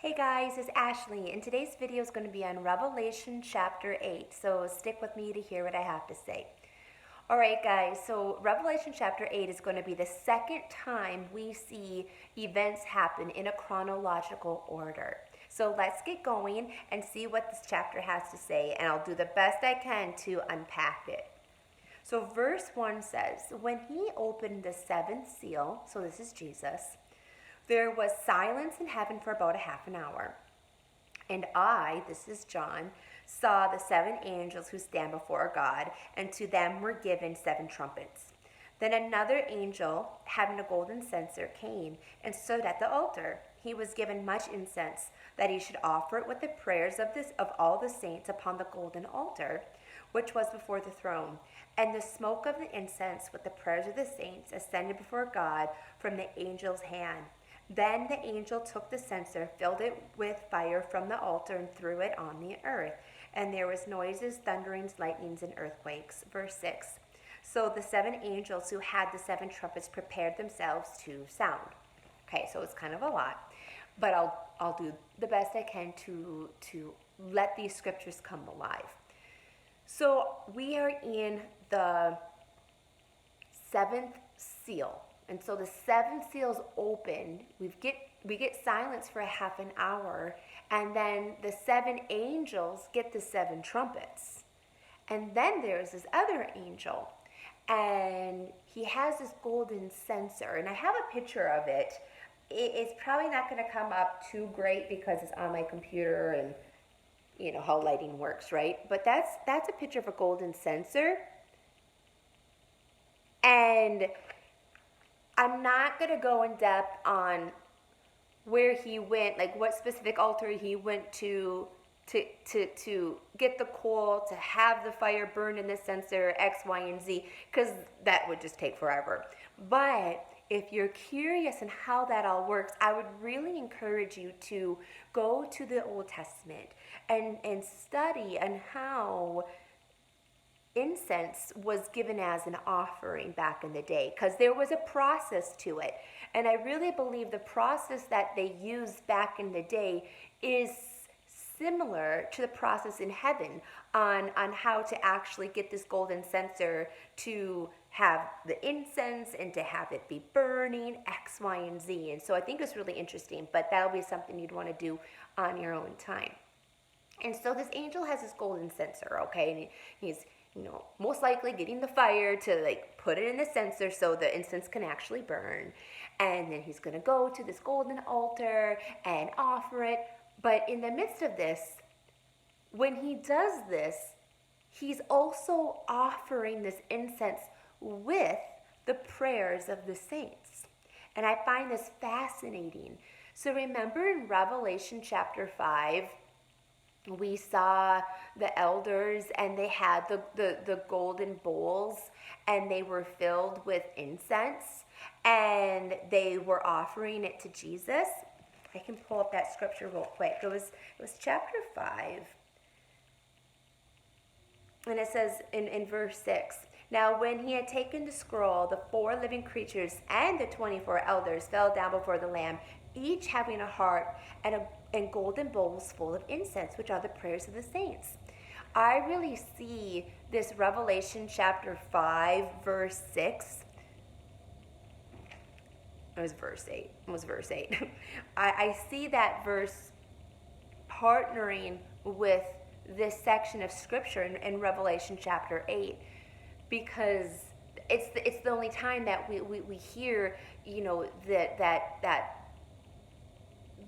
Hey guys, it's Ashley, and today's video is going to be on Revelation chapter 8, so stick with me to hear what I have to say. Alright guys, so Revelation chapter 8 is going to be the second time we see events happen in a chronological order. So let's get going and see what this chapter has to say, and I'll do the best I can to unpack it. So verse 1 says, when he opened the seventh seal, so this is Jesus, there was silence in heaven for about a half an hour. And I, this is John, saw the seven angels who stand before God, and to them were given seven trumpets. Then another angel, having a golden censer, came and stood at the altar. He was given much incense, that he should offer it with the prayers of all the saints upon the golden altar, which was before the throne. And the smoke of the incense with the prayers of the saints ascended before God from the angel's hand. Then the angel took the censer, filled it with fire from the altar, and threw it on the earth. And there was noises, thunderings, lightnings, and earthquakes. Verse 6. So the seven angels who had the seven trumpets prepared themselves to sound. Okay, so it's kind of a lot, but I'll do the best I can to let these scriptures come alive. So we are in the seventh seal. And so the seven seals open, we get silence for a half an hour, and then the seven angels get the seven trumpets. And then there's this other angel, and he has this golden censer, and I have a picture of it. It's probably not going to come up too great because it's on my computer and you know how lighting works, right? But that's a picture of a golden censer. And I'm not going to go in depth on where he went, like what specific altar he went to get the coal, to have the fire burn in the censer, X, Y, and Z, because that would just take forever. But if you're curious on how that all works, I would really encourage you to go to the Old Testament and study on how incense was given as an offering back in the day, because there was a process to it. And I really believe the process that they used back in the day is similar to the process in heaven on how to actually get this golden censer to have the incense and to have it be burning, X, Y, and Z. And so I think it's really interesting, but that'll be something you'd want to do on your own time. And so this angel has this golden censer, okay, and he's most likely getting the fire to put it in the censer so the incense can actually burn. And then he's going to go to this golden altar and offer it. But in the midst of this, when he does this, he's also offering this incense with the prayers of the saints. And I find this fascinating. So remember in Revelation chapter 5, we saw the elders, and they had the golden bowls, and they were filled with incense, and they were offering it to Jesus. I can pull up that scripture real quick. It was chapter 5, and it says in verse 6, now when he had taken the scroll, the 4 living creatures and the 24 elders fell down before the Lamb, each having a harp and golden bowls full of incense, which are the prayers of the saints. I really see this Revelation chapter 5, verse 6. It was verse 8. I see that verse partnering with this section of scripture in Revelation chapter 8, because it's the only time that we hear, that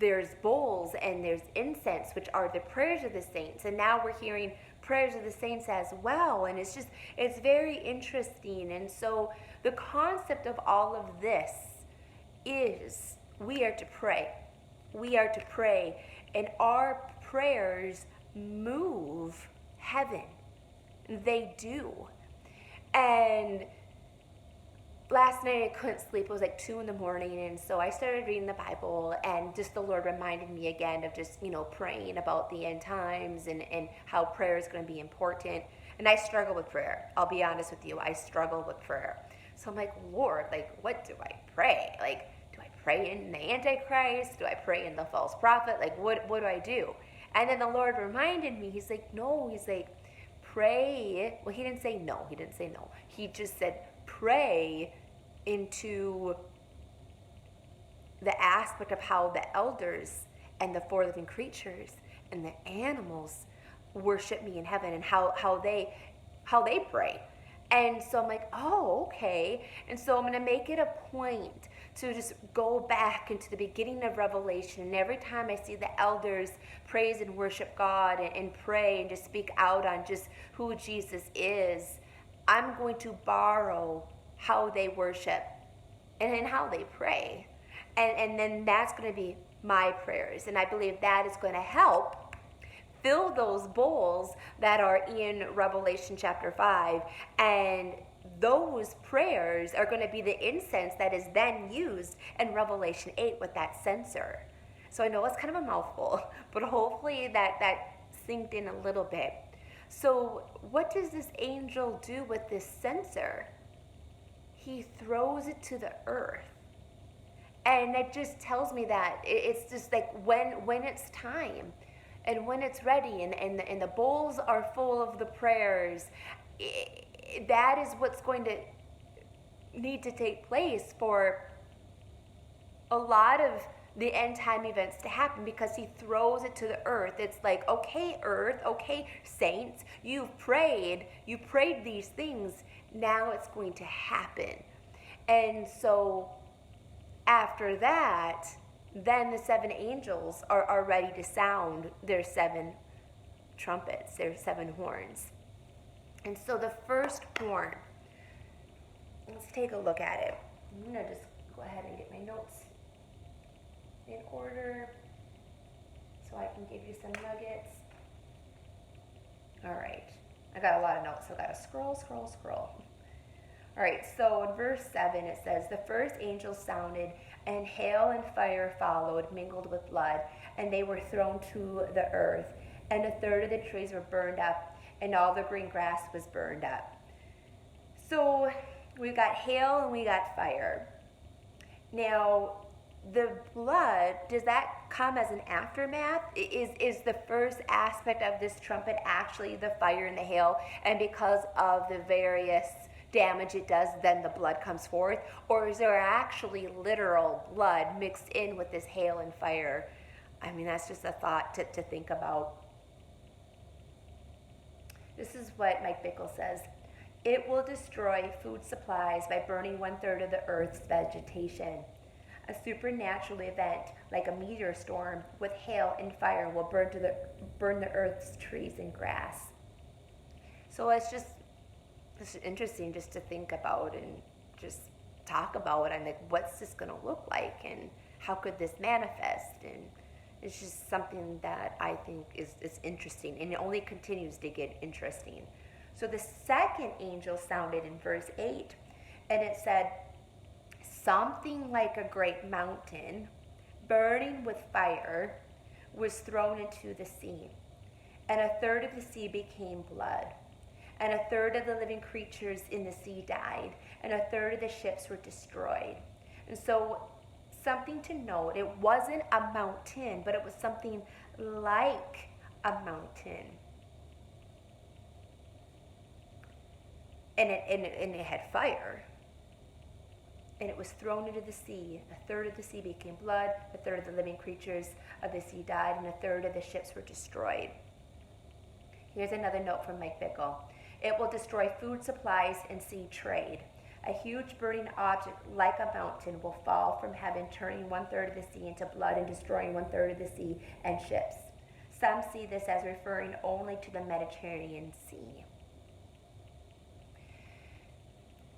there's bowls and there's incense, which are the prayers of the saints. And now we're hearing prayers of the saints as well. And it's very interesting. And so the concept of all of this is we are to pray. We are to pray. And our prayers move heaven. They do. And last night I couldn't sleep. It was 2 a.m, and so I started reading the Bible, and just the Lord reminded me again of just, praying about the end times and how prayer is going to be important. And I struggle with prayer. I'll be honest with you. I struggle with prayer. So I'm like, Lord, what do I pray? Do I pray in the Antichrist? Do I pray in the false prophet? Like, what do I do? And then the Lord reminded me, he's like, no, he's like, pray. Well, he didn't say no. He didn't say no. He just said, pray into the aspect of how the elders and the four living creatures and the animals worship me in heaven, and how they pray. And so I'm like, oh, okay. And so I'm going to make it a point to just go back into the beginning of Revelation. And every time I see the elders praise and worship God and pray and just speak out on just who Jesus is, I'm going to borrow how they worship and how they pray. And then that's going to be my prayers. And I believe that is going to help fill those bowls that are in Revelation chapter 5. And those prayers are going to be the incense that is then used in Revelation 8 with that censer. So I know it's kind of a mouthful, but hopefully that sinked in a little bit. So what does this angel do with this censer? He throws it to the earth. And it just tells me that it's just like when it's time and when it's ready and the bowls are full of the prayers, that is what's going to need to take place for a lot of the end time events to happen, because he throws it to the earth. It's like, okay, earth, okay, saints, you prayed these things, now it's going to happen. And so after that, then the seven angels are ready to sound their seven trumpets, their seven horns. And so the first horn, let's take a look at it. I'm going to just go ahead and get my notes in order so I can give you some nuggets. All right. I got a lot of notes, so I got to scroll. All right, so in verse 7 it says, the first angel sounded, and hail and fire followed, mingled with blood, and they were thrown to the earth. And a third of the trees were burned up, and all the green grass was burned up. So we got hail and we got fire. Now, the blood, does that come as an aftermath? Is the first aspect of this trumpet actually the fire and the hail, and because of the various damage it does, then the blood comes forth? Or is there actually literal blood mixed in with this hail and fire? I mean, that's just a thought to think about. This is what Mike Bickle says. It will destroy food supplies by burning 1/3 of the earth's vegetation. A supernatural event like a meteor storm with hail and fire will burn the earth's trees and grass. So it's interesting just to think about and just talk about, and like, what's this going to look like and how could this manifest? And it's just something that I think is interesting, and it only continues to get interesting. So the second angel sounded in verse 8, and it said, something like a great mountain burning with fire was thrown into the sea, and 1/3 of the sea became blood, and 1/3 of the living creatures in the sea died, and 1/3 of the ships were destroyed. And so something to note, it wasn't a mountain, but it was something like a mountain. And it had fire. And it was thrown into the sea. 1/3 of the sea became blood, 1/3 of the living creatures of the sea died, and 1/3 of the ships were destroyed. Here's another note from Mike Bickle. It will destroy food supplies and sea trade. A huge burning object like a mountain will fall from heaven, turning 1/3 of the sea into blood and destroying 1/3 of the sea and ships. Some see this as referring only to the Mediterranean Sea.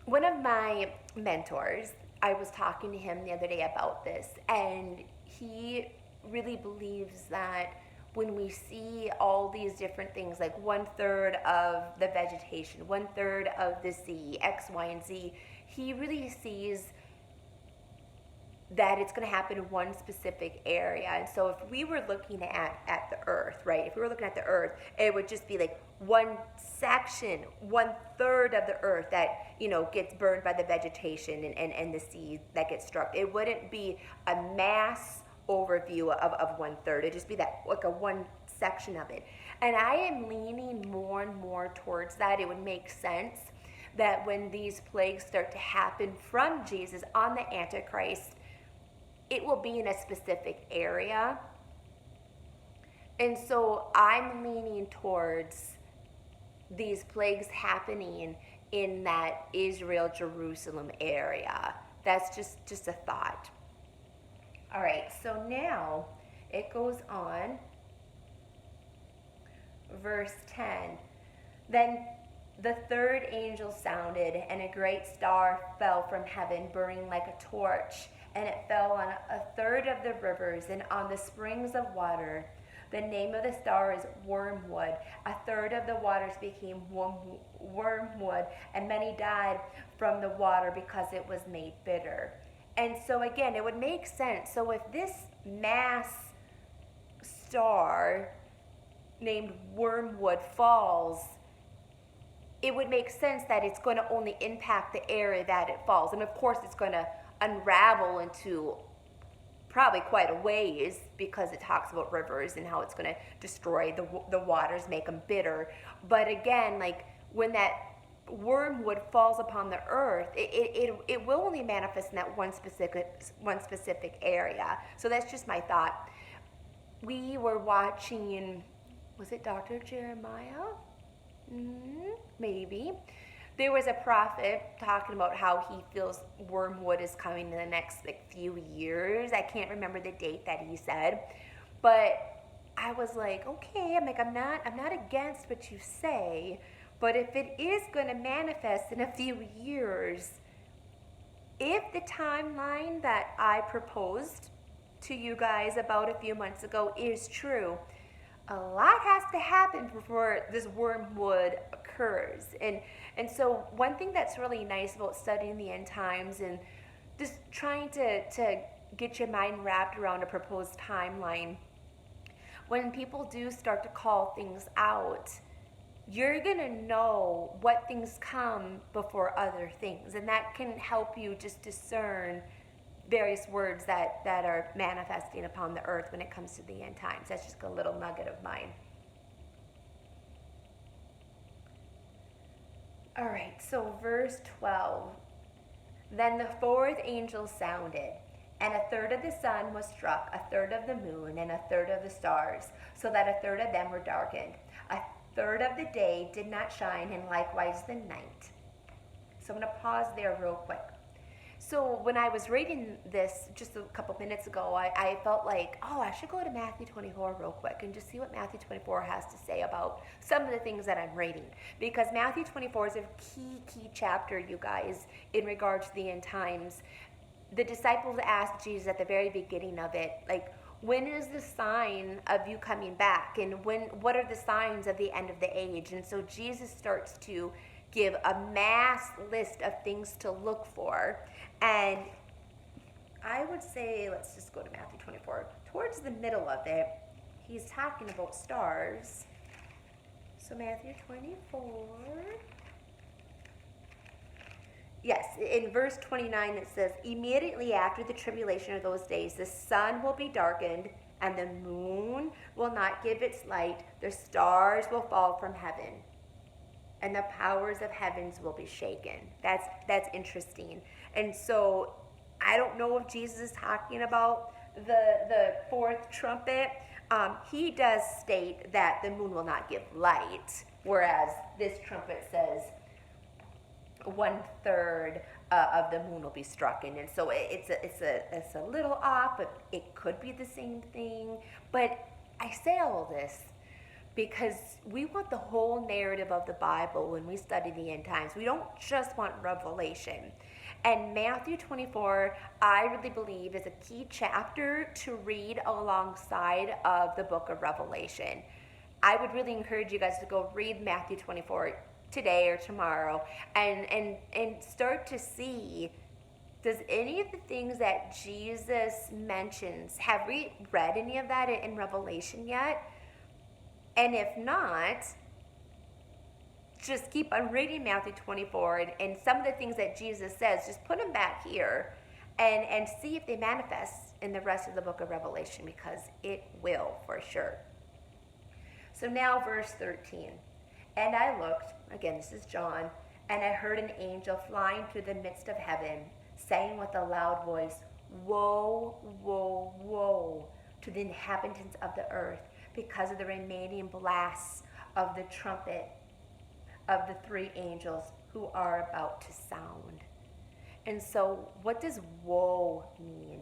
One of my mentors, I was talking to him the other day about this, and he really believes that when we see all these different things, like 1/3 of the vegetation, 1/3 of the sea, X, Y, and Z, he really sees that it's going to happen in one specific area. And so if we were looking at the earth, right, if we were looking at the earth, it would just be like one section, 1/3 of the earth that, gets burned by the vegetation and the seed that gets struck. It wouldn't be a mass overview of 1/3. It'd just be that, like, a one section of it. And I am leaning more and more towards that. It would make sense that when these plagues start to happen from Jesus on the Antichrist, it will be in a specific area. And so I'm leaning towards these plagues happening in that Israel, Jerusalem area. That's just a thought. All right, so now it goes on. Verse 10. Then the third angel sounded, and a great star fell from heaven, burning like a torch, and it fell on 1/3 of the rivers and on the springs of water. The name of the star is Wormwood. 1/3 of the waters became wormwood, and many died from the water because it was made bitter. And so again, it would make sense. So if this mass star named Wormwood falls, it would make sense that it's going to only impact the area that it falls. And of course, it's going to unravel into probably quite a ways, because it talks about rivers and how it's going to destroy the waters, make them bitter. But again, like, when that wormwood falls upon the earth, it will only manifest in that one specific area. So that's just my thought. We were watching, was it Dr. Jeremiah? Maybe. There was a prophet talking about how he feels wormwood is coming in the next few years. I can't remember the date that he said, but I was like, okay, I'm not against what you say, but if it is going to manifest in a few years, if the timeline that I proposed to you guys about a few months ago is true, a lot has to happen before this wormwood occurs. And so one thing that's really nice about studying the end times and just trying to get your mind wrapped around a proposed timeline, when people do start to call things out, you're going to know what things come before other things. And that can help you just discern various words that are manifesting upon the earth when it comes to the end times. That's just a little nugget of mine. All right, so verse 12. Then the fourth angel sounded, and 1/3 of the sun was struck, 1/3 of the moon, and 1/3 of the stars, so that 1/3 of them were darkened. 1/3 of the day did not shine, and likewise the night. So I'm going to pause there real quick. So when I was reading this just a couple minutes ago, I felt like, I should go to Matthew 24 real quick and just see what Matthew 24 has to say about some of the things that I'm reading. Because Matthew 24 is a key chapter, you guys, in regards to the end times. The disciples asked Jesus at the very beginning of it, like, when is the sign of you coming back? And what are the signs of the end of the age? And so Jesus starts to give a mass list of things to look for. And I would say, let's just go to Matthew 24. Towards the middle of it, he's talking about stars. So Matthew 24. Yes, in verse 29 it says, immediately after the tribulation of those days, the sun will be darkened, and the moon will not give its light. The stars will fall from heaven, and the powers of heavens will be shaken. That's interesting. And so I don't know if Jesus is talking about the fourth trumpet. He does state that the moon will not give light, whereas this trumpet says 1/3 of the moon will be struck in. And so it's a little off, but it could be the same thing. But I say all this because we want the whole narrative of the Bible when we study the end times. We don't just want Revelation. And Matthew 24, I really believe, is a key chapter to read alongside of the book of Revelation. I would really encourage you guys to go read Matthew 24 today or tomorrow and start to see does any of the things that Jesus mentions, have we read any of that in Revelation yet? And if not, just keep on reading Matthew 24 and some of the things that Jesus says, just put them back here and see if they manifest in the rest of the book of Revelation, because it will for sure. So now verse 13. And I looked, again this is John, and I heard an angel flying through the midst of heaven, saying with a loud voice, Woe, woe, woe to the inhabitants of the earth, because of the remaining blasts of the trumpet of the three angels who are about to sound. And so what does woe mean?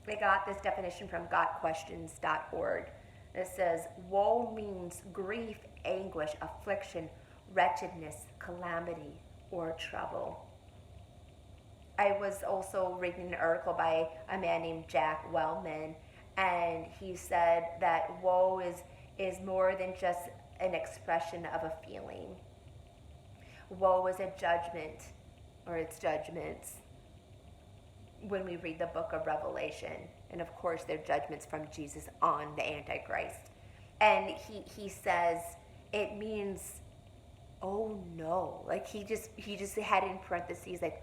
I got this definition from gotquestions.org. It says, woe means grief, anguish, affliction, wretchedness, calamity, or trouble. I was also reading an article by a man named Jack Wellman, and he said that woe is more than just an expression of a feeling. Woe is a judgment, or it's judgments, when we read the book of Revelation. And of course, they're judgments from Jesus on the Antichrist. And he says it means, oh no. Like he just had in parentheses like,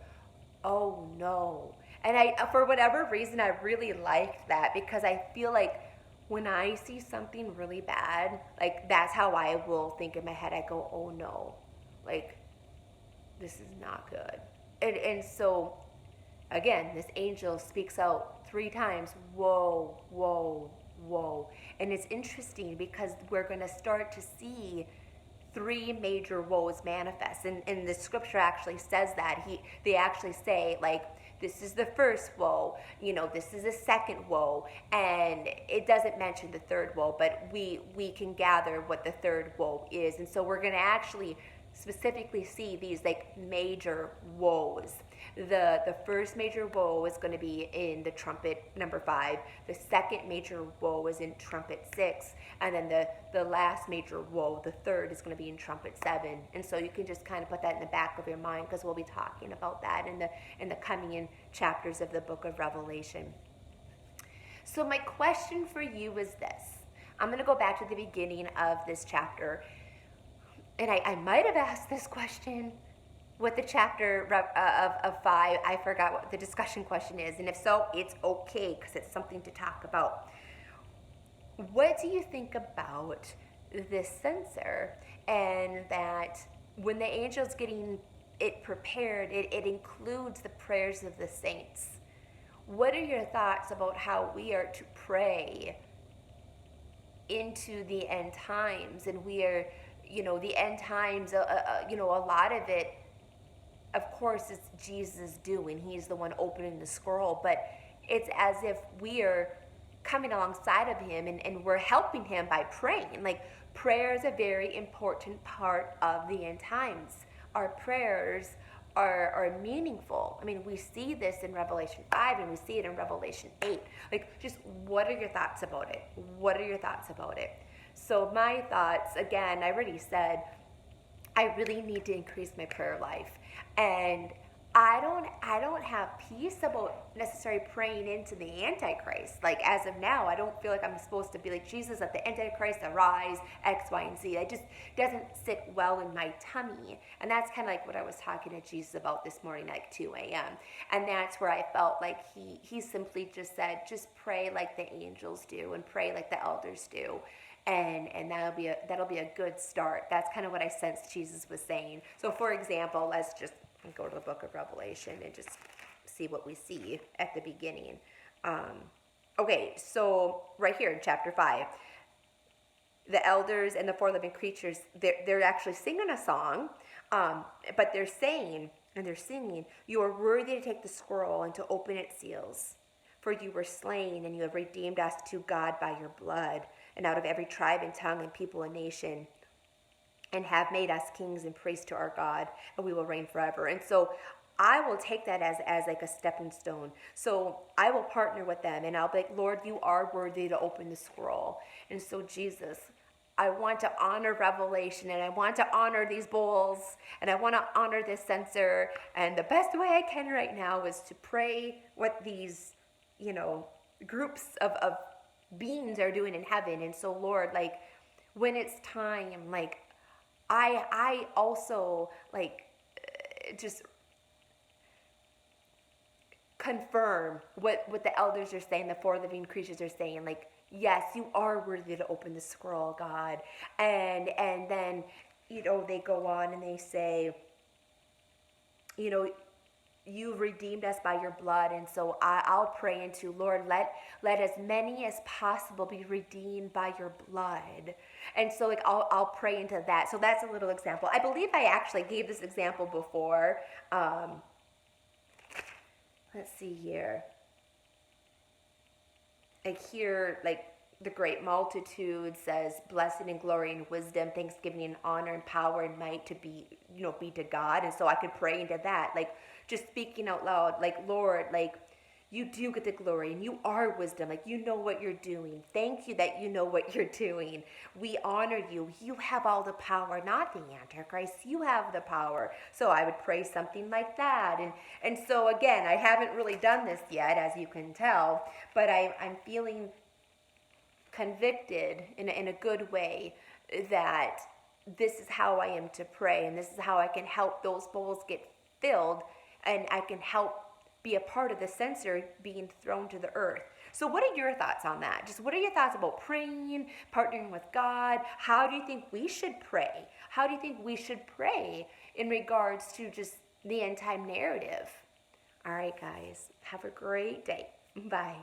oh no. And I, for whatever reason, I really liked that, because I feel like when I see something really bad, like that's how I will think in my head. I go, oh no, like this is not good. And so again, this angel speaks out 3 times, woe, woe, woe. And it's interesting because we're going to start to see 3 major woes manifest. And the scripture actually says that. They actually say, like, this is the first woe, this is the second woe, and it doesn't mention the third woe, but we can gather what the third woe is. And so we're going to actually specifically see these like major woes. The first major woe is going to be in the trumpet number 5. The second major woe is in trumpet 6, and then the last major woe, the third, is going to be in trumpet 7. And so you can just kind of put that in the back of your mind, because we'll be talking about that in the coming chapters of the book of Revelation. So my question for you is this. I'm going to go back to the beginning of this chapter, and I might have asked this question with the chapter of 5. I forgot what the discussion question is, and if so, it's okay, because it's something to talk about. What do you think about this censer, and that when the angel's getting it prepared, it includes the prayers of the saints? What are your thoughts about how we are to pray into the end times? And we are, the end times, a lot of it, of course, it's Jesus doing. He's the one opening the scroll, but it's as if we are coming alongside of him and we're helping him by praying. Like, prayer is a very important part of the end times. Our prayers are meaningful. I mean, we see this in Revelation 5 and we see it in Revelation 8. Like, just what are your thoughts about it? What are your thoughts about it? So my thoughts, again, I already said, I really need to increase my prayer life. And I don't have peace about necessarily praying into the Antichrist. Like, as of now, I don't feel like I'm supposed to be like, Jesus, let the Antichrist arise, X, Y, and Z. It just doesn't sit well in my tummy. And that's kind of like what I was talking to Jesus about this morning at 2 a.m. And that's where I felt like he simply just said, just pray like the angels do and pray like the elders do. And that'll be a good start. That's kind of what I sensed Jesus was saying. So, for example, let's just go to the book of Revelation and just see what we see at the beginning. Okay, so right here in chapter 5, the elders and the 4 living creatures, they're actually singing a song, but they're saying, and they're singing, you are worthy to take the scroll and to open its seals. For you were slain, and you have redeemed us to God by your blood, and out of every tribe and tongue and people and nation, and have made us kings and priests to our God, and we will reign forever. And so I will take that as like a stepping stone. So I will partner with them, and I'll be like, Lord, you are worthy to open the scroll. And so, Jesus, I want to honor Revelation, and I want to honor these bowls, and I want to honor this censer. And the best way I can right now is to pray what these, groups of beings are doing in heaven. And so, Lord, like, when it's time, like, I also, like, just confirm what the elders are saying, the four living creatures are saying, like, yes, you are worthy to open the scroll, God. And then, they go on and they say, you redeemed us by your blood. And so I'll pray into, Lord, let as many as possible be redeemed by your blood. And so, like, I'll pray into that. So that's a little example. I believe I actually gave this example before. Let's see here. Like here, like, the great multitude says, blessing and glory and wisdom, thanksgiving and honor and power and might to be to God. And so I could pray into that, like, just speaking out loud, like, Lord, like, you do get the glory and you are wisdom. Like, you know what you're doing. Thank you that you know what you're doing. We honor you. You have all the power, not the Antichrist. You have the power. So I would pray something like that. And so, again, I haven't really done this yet, as you can tell, but I'm feeling convicted in a good way that this is how I am to pray, and this is how I can help those bowls get filled, and I can help be a part of the censer being thrown to the earth. So what are your thoughts on that? Just what are your thoughts about praying, partnering with God? How do you think we should pray? How do you think we should pray in regards to just the end time narrative? All right, guys, have a great day. Bye.